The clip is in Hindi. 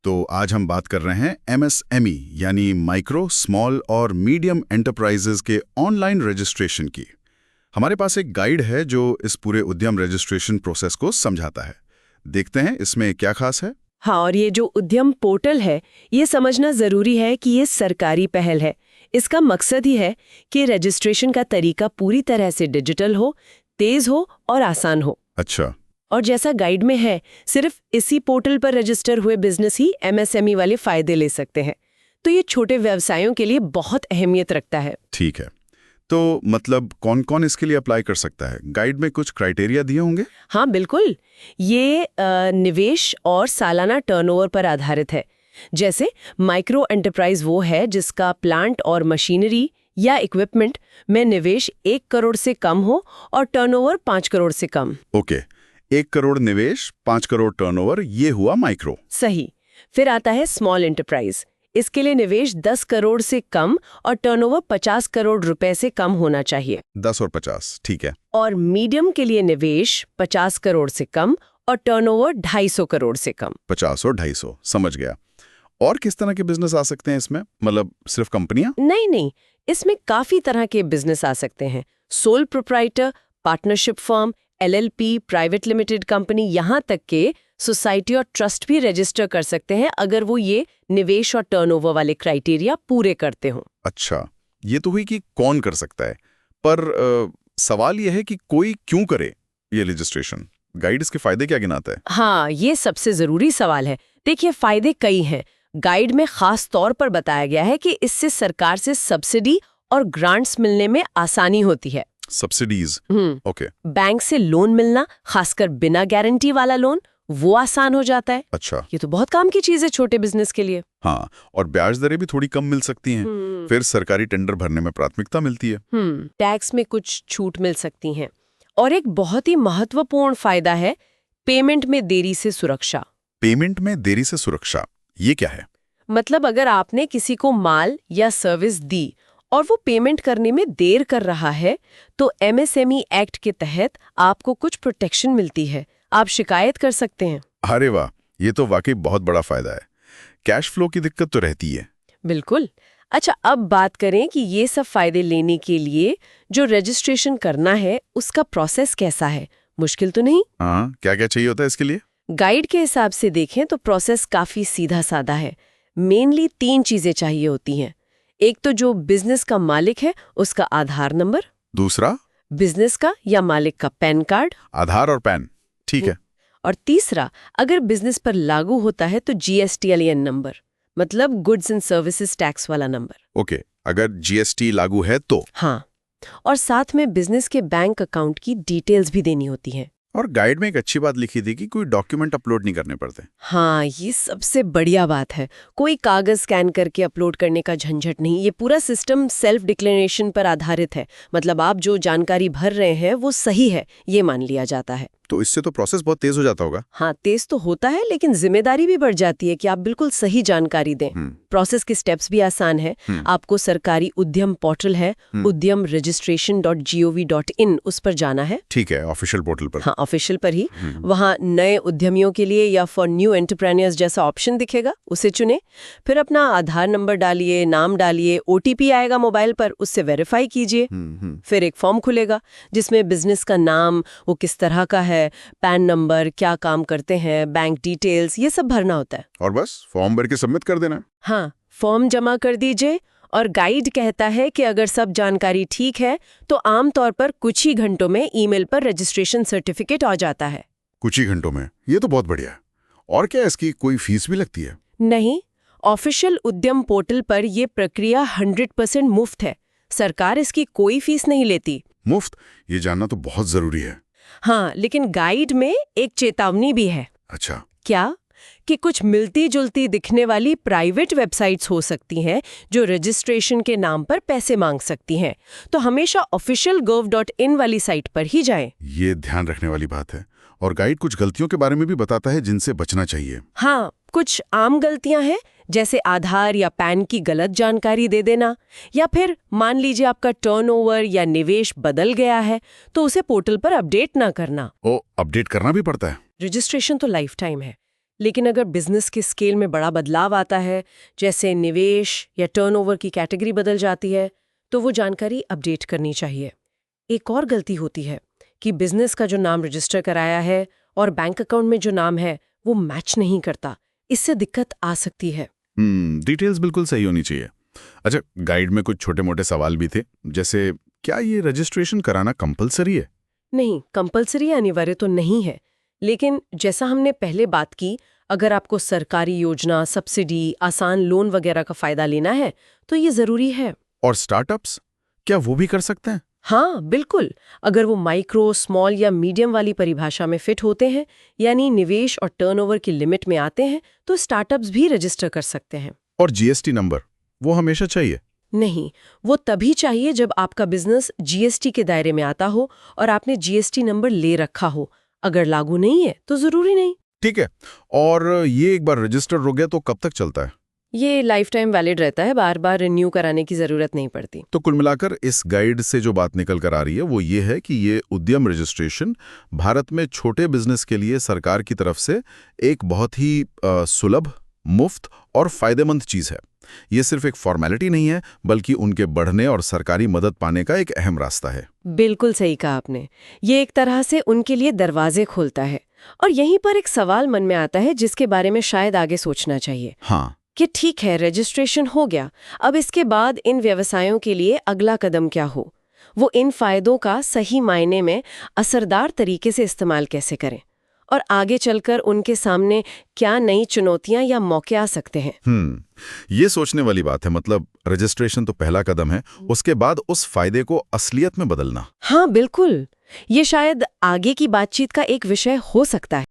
तो आज हम बात कर रहे हैं एमएसएमई यानी माइक्रो, स्मॉल और मीडियम एंटरप्राइजेज के ऑनलाइन रजिस्ट्रेशन की। हमारे पास एक गाइड है जो इस पूरे उद्यम रजिस्ट्रेशन प्रोसेस को समझाता है। देखते हैं इसमें क्या खास है। हाँ, और ये जो उद्यम पोर्टल है, ये समझना जरूरी है कि ये सरकारी पहल है। इसका मकसद ही है कि रजिस्ट्रेशन का तरीका पूरी तरह से डिजिटल हो, तेज हो और आसान हो। अच्छा। और जैसा गाइड में है, सिर्फ इसी पोर्टल पर रजिस्टर हुए बिजनेस ही एमएसएमई वाले फायदे ले सकते हैं। तो ये छोटे व्यवसायों के लिए बहुत अहमियत रखता है। ठीक है, तो मतलब कौन कौन इसके लिए अप्लाई कर सकता है? गाइड में कुछ क्राइटेरिया दिए होंगे? हाँ बिल्कुल, ये निवेश और सालाना टर्नओवर पर आधारित है। जैसे माइक्रो एंटरप्राइज वो है जिसका प्लांट और मशीनरी या इक्विपमेंट में निवेश 1 करोड़ से कम हो और टर्नओवर 5 करोड़ से कम। ओके, 1 करोड़ निवेश, 5 करोड़ टर्नओवर, ये हुआ माइक्रो। सही। फिर आता है स्मॉल एंटरप्राइज। इसके लिए निवेश 10 करोड़ से कम और टर्नओवर 50 करोड़ रुपए से कम होना चाहिए। 10 और 50, ठीक है। और मीडियम के लिए निवेश 50 करोड़ से कम और टर्नओवर 250 करोड़ से कम। 50 और 250, समझ गया। और किस तरह के बिजनेस आ सकते हैं इसमें? मतलब सिर्फ कंपनियां? नहीं, इसमें काफी तरह के बिजनेस आ सकते हैं। Sole proprietor, partnership firm, LLP, private limited company, यहाँ तक के सोसाइटी और ट्रस्ट भी रजिस्टर कर सकते हैं अगर वो ये निवेश और टर्नओवर वाले क्राइटेरिया पूरे करते हों। अच्छा, ये तो हुई कि कौन कर सकता है, पर सवाल ये है कि कोई क्यों करे ये रजिस्ट्रेशन? गाइड इसके फायदे क्या गिनाता है? हाँ, ये सबसे जरूरी सवाल है। देखिए, फायदे कई हैं। गाइड में खास तौर पर बताया गया है कि इससे सरकार से सब्सिडी और ग्रांट्स मिलने में आसानी होती है। सब्सिडीज? ओके। बैंक से लोन मिलना, खासकर बिना गारंटी वाला लोन, वो आसान हो जाता है। अच्छा, ये तो बहुत काम की चीज है छोटे बिजनेस के लिए। हाँ, और ब्याज दरें भी थोड़ी कम मिल सकती हैं। फिर सरकारी टेंडर भरने में प्राथमिकता मिलती है। टैक्स में कुछ छूट मिल सकती हैं। और एक बहुत ही महत्वपूर्ण फायदा है पेमेंट में देरी से सुरक्षा। पेमेंट में देरी से सुरक्षा, ये क्या है? मतलब अगर आपने किसी को माल या सर्विस दी और वो पेमेंट करने में देर कर रहा है, तो एमएसएमई एक्ट के तहत आपको कुछ प्रोटेक्शन मिलती है। आप शिकायत कर सकते हैं। अरे वाह, ये तो वाकई बहुत बड़ा फायदा है। कैश फ्लो की दिक्कत तो रहती है। बिल्कुल। अच्छा, अब बात करें कि ये सब फायदे लेने के लिए जो रजिस्ट्रेशन करना है उसका प्रोसेस कैसा है। मुश्किल तो नहीं? हाँ, क्या क्या चाहिए होता है इसके लिए? गाइड के हिसाब से देखें तो प्रोसेस काफी सीधा साधा है। मेनली 3 चीजें चाहिए होती हैं। एक तो जो बिजनेस का मालिक है उसका आधार नंबर। दूसरा? बिजनेस का या मालिक का पैन कार्ड। आधार और पैन, ठीक है। और तीसरा, अगर बिजनेस पर लागू होता है तो जीएसटीएन नंबर, मतलब गुड्स एंड सर्विसेज टैक्स वाला नंबर। ओके, अगर जीएसटी लागू है तो? हाँ, और साथ में बिजनेस के बैंक अकाउंट की डिटेल्स भी देनी होती हैं। और गाइड में एक अच्छी बात लिखी थी कि कोई डॉक्यूमेंट अपलोड नहीं करने पड़ते। हाँ, ये सबसे बढ़िया बात है। कोई कागज स्कैन करके अपलोड करने का झंझट नहीं। ये पूरा सिस्टम सेल्फ डिक्लेरेशन पर आधारित है। मतलब आप जो जानकारी भर रहे हैं वो सही है, ये मान लिया जाता है। तो इससे तो प्रोसेस बहुत तेज हो जाता होगा। हाँ, तेज तो होता है, लेकिन जिम्मेदारी भी बढ़ जाती है कि आप बिल्कुल सही जानकारी दें। प्रोसेस के स्टेप्स भी आसान है। आपको सरकारी उद्यम पोर्टल है, udyamregistration.gov.in, उस पर जाना है। ठीक है, ऑफिशियल पोर्टल पर। हाँ, ऑफिशियल पर ही। वहाँ नए उद्यमियों के लिए या फॉर न्यू एंटरप्रेन्योर्स जैसा ऑप्शन दिखेगा, उसे चुने। फिर अपना आधार नंबर डालिए, नाम डालिए, ओटीपी आएगा मोबाइल पर, उससे वेरीफाई कीजिए। फिर एक फॉर्म खुलेगा जिसमें बिजनेस का नाम, वो किस तरह का है, पैन नंबर, क्या काम करते हैं, बैंक डिटेल्स, ये सब भरना होता है। और बस फॉर्म भर के सबमिट कर देना है। हाँ, फॉर्म जमा कर दीजिए। और गाइड कहता है कि अगर सब जानकारी ठीक है तो आमतौर पर कुछ ही घंटों में ईमेल पर रजिस्ट्रेशन सर्टिफिकेट आ जाता है। कुछ ही घंटों में? ये तो बहुत बढ़िया है। और क्या इसकी कोई फीस भी लगती है? नहीं, ऑफिशियल उद्यम पोर्टल पर यह प्रक्रिया 100% मुफ्त है। सरकार इसकी कोई फीस नहीं लेती। मुफ्त? ये जानना तो बहुत जरूरी है। हाँ, लेकिन गाइड में एक चेतावनी भी है। अच्छा, क्या? कि कुछ मिलती जुलती दिखने वाली प्राइवेट वेबसाइट्स हो सकती हैं जो रजिस्ट्रेशन के नाम पर पैसे मांग सकती हैं। तो हमेशा ऑफिशियल gov.in वाली साइट पर ही जाएं। ये ध्यान रखने वाली बात है। और गाइड कुछ गलतियों के बारे में भी बताता है जिनसे बचना चाहिए। हाँ, कुछ आम गलतियां हैं, जैसे आधार या पैन की गलत जानकारी दे देना, या फिर मान लीजिए आपका टर्नओवर या निवेश बदल गया है तो उसे पोर्टल पर अपडेट ना करना। ओ, अपडेट करना भी पड़ता है? रजिस्ट्रेशन तो लाइफ टाइम है। लेकिन अगर बिजनेस के स्केल में बड़ा बदलाव आता है, जैसे निवेश या टर्नओवर की कैटेगरी बदल जाती है, तो वो जानकारी अपडेट करनी चाहिए। एक और गलती होती है कि बिजनेस का जो नाम रजिस्टर कराया है और बैंक अकाउंट में जो नाम है वो मैच नहीं करता। इससे दिक्कत आ सकती है। डिटेल्स बिल्कुल सही होनी चाहिए। अच्छा, गाइड में कुछ छोटे मोटे सवाल भी थे, जैसे क्या ये रजिस्ट्रेशन कराना कंपलसरी है? नहीं, कंपलसरी अनिवार्य तो नहीं है, लेकिन जैसा हमने पहले बात की, अगर आपको सरकारी योजना, सब्सिडी, आसान लोन वगैरह का फायदा लेना है तो ये जरूरी है। और स्टार्टअप्स, क्या वो भी कर सकते हैं? हाँ, बिल्कुल। अगर वो माइक्रो, स्मॉल या मीडियम वाली परिभाषा में फिट होते हैं, यानी निवेश और टर्नओवर की लिमिट में आते हैं, तो स्टार्टअप्स भी रजिस्टर कर सकते हैं। और जीएसटी नंबर, वो हमेशा चाहिए? नहीं, वो तभी चाहिए जब आपका बिजनेस जीएसटी के दायरे में आता हो और आपने जीएसटी नंबर ले रखा हो। अगर लागू नहीं है तो जरूरी नहीं। ठीक है। और ये एक बार रजिस्टर हो गया तो कब तक चलता है? ये लाइफ टाइम वैलिड रहता है, बार बार रिन्यू कराने की जरूरत नहीं पड़ती। तो कुल मिलाकर इस गाइड से जो बात निकल कर आ रही है वो ये है कि ये उद्यम रजिस्ट्रेशन भारत में छोटे बिजनेस के लिए सरकार की तरफ से एक बहुत ही सुलभ, मुफ्त और फायदेमंद चीज है। ये सिर्फ एक फॉर्मेलिटी नहीं है, बल्कि उनके बढ़ने और सरकारी मदद पाने का एक अहम रास्ता है। बिल्कुल सही कहा आपने। ये एक तरह से उनके लिए दरवाजे खोलता है। और यहीं पर एक सवाल मन में आता है जिसके बारे में शायद आगे सोचना चाहिए। हाँ, कि ठीक है, रजिस्ट्रेशन हो गया, अब इसके बाद इन व्यवसायों के लिए अगला कदम क्या हो? वो इन फायदों का सही मायने में असरदार तरीके से इस्तेमाल कैसे करें? और आगे चलकर उनके सामने क्या नई चुनौतियां या मौके आ सकते हैं? ये सोचने वाली बात है। मतलब रजिस्ट्रेशन तो पहला कदम है, उसके बाद उस फायदे को असलियत में बदलना। हाँ, बिल्कुल। ये शायद आगे की बातचीत का एक विषय हो सकता है।